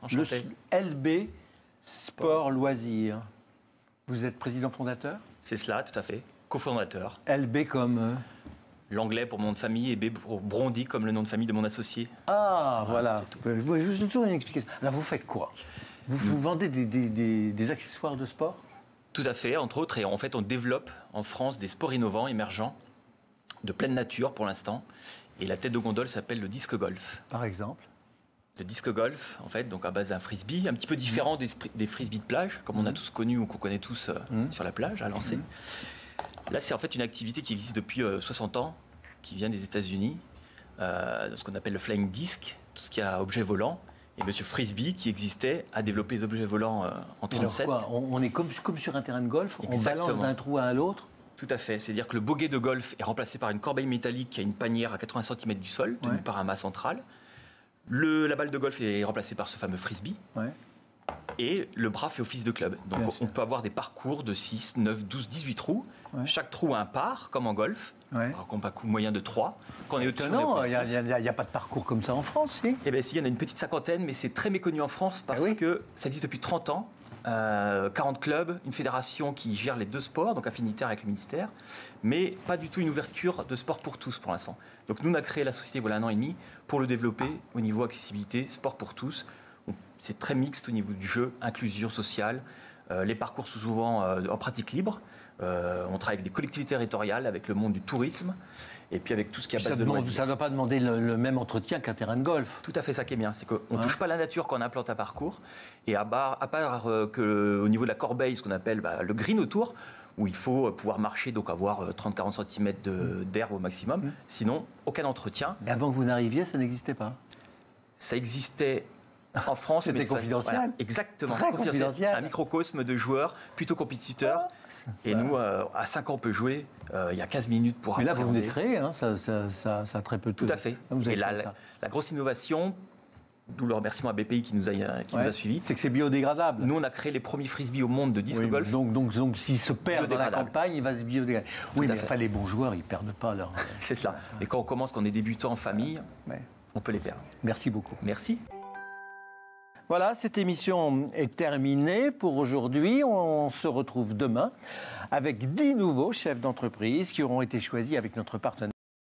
enchanté. Le LB Sport Loisirs. Vous êtes président fondateur? C'est cela, tout à fait. Cofondateur. LB comme... L'anglais pour mon nom de famille et B pour Brondy comme le nom de famille de mon associé. Ah, voilà. C'est tout. Je voulais juste toujours une explication. Alors, vous faites quoi? Vous vendez des accessoires de sport? Tout à fait, entre autres. Et en fait, on développe en France des sports innovants, émergents, de pleine nature pour l'instant. Et la tête de gondole s'appelle le disque golf. Par exemple? Le disque golf, en fait, donc à base d'un frisbee, un petit peu différent des frisbees de plage, comme on a tous connu ou qu'on connaît tous sur la plage, à lancer. Là, c'est en fait une activité qui existe depuis 60 ans, qui vient des États-Unis, ce qu'on appelle le flying disc, tout ce qui a objet volant. Et M. Frisbee, qui existait, a développé les objets volants en 1937. Alors quoi, on est comme sur un terrain de golf, Exactement. on balance d'un trou à l'autre. Tout à fait. C'est-à-dire que le bogey de golf est remplacé par une corbeille métallique qui a une panière à 80 cm du sol, tenue par un mât central. La balle de golf est remplacée par ce fameux frisbee. Ouais. Et le bras fait office de club. Donc on peut avoir des parcours de 6, 9, 12, 18 trous. Ouais. Chaque trou a un par, comme en golf. Ouais. Alors qu'on a un coup moyen de 3. Quand on est au-dessus, non, il n'y a pas de parcours comme ça en France, si? Eh bien, si, il y en a une petite cinquantaine, mais c'est très méconnu en France parce que ça existe depuis 30 ans. 40 clubs, une fédération qui gère les deux sports, donc affinitaire avec le ministère, mais pas du tout une ouverture de sport pour tous pour l'instant. Donc nous, on a créé la société voilà 1 an et demi pour le développer au niveau accessibilité, sport pour tous. C'est très mixte au niveau du jeu, inclusion sociale. Les parcours sont souvent en pratique libre. On travaille avec des collectivités territoriales, avec le monde du tourisme, et puis avec tout ce qui est à base de loisirs. Ça ne doit pas demander le même entretien qu'un terrain de golf. Tout à fait, ça qui est bien, c'est qu'on ne touche pas la nature quand on implante un parcours, et à part qu'au niveau de la corbeille, ce qu'on appelle le green autour, où il faut pouvoir marcher, donc avoir 30-40 cm d'herbe au maximum, sinon aucun entretien. Et avant que vous n'arriviez, ça n'existait pas? Ça existait en France. C'était confidentiel. Voilà, exactement. Très confidentiel. Un microcosme de joueurs plutôt compétiteurs. Et nous, à 5 ans, on peut jouer. Il y a 15 minutes pour apprendre. Mais là, vous venez de créer, ça a très peu de temps. Tout à fait. Et la grosse innovation, d'où le remerciement à BPI qui nous a suivis. C'est que c'est biodégradable. Nous, on a créé les premiers frisbees au monde de disque golf. Donc s'ils se perdent dans la campagne, il va se biodégrader. Oui, mais enfin, les bons joueurs, ils ne perdent pas leur... C'est cela. Et quand on commence, quand on est débutant en famille, on peut les perdre. Merci beaucoup. Merci. Voilà, cette émission est terminée pour aujourd'hui. On se retrouve demain avec 10 nouveaux chefs d'entreprise qui auront été choisis avec notre partenaire.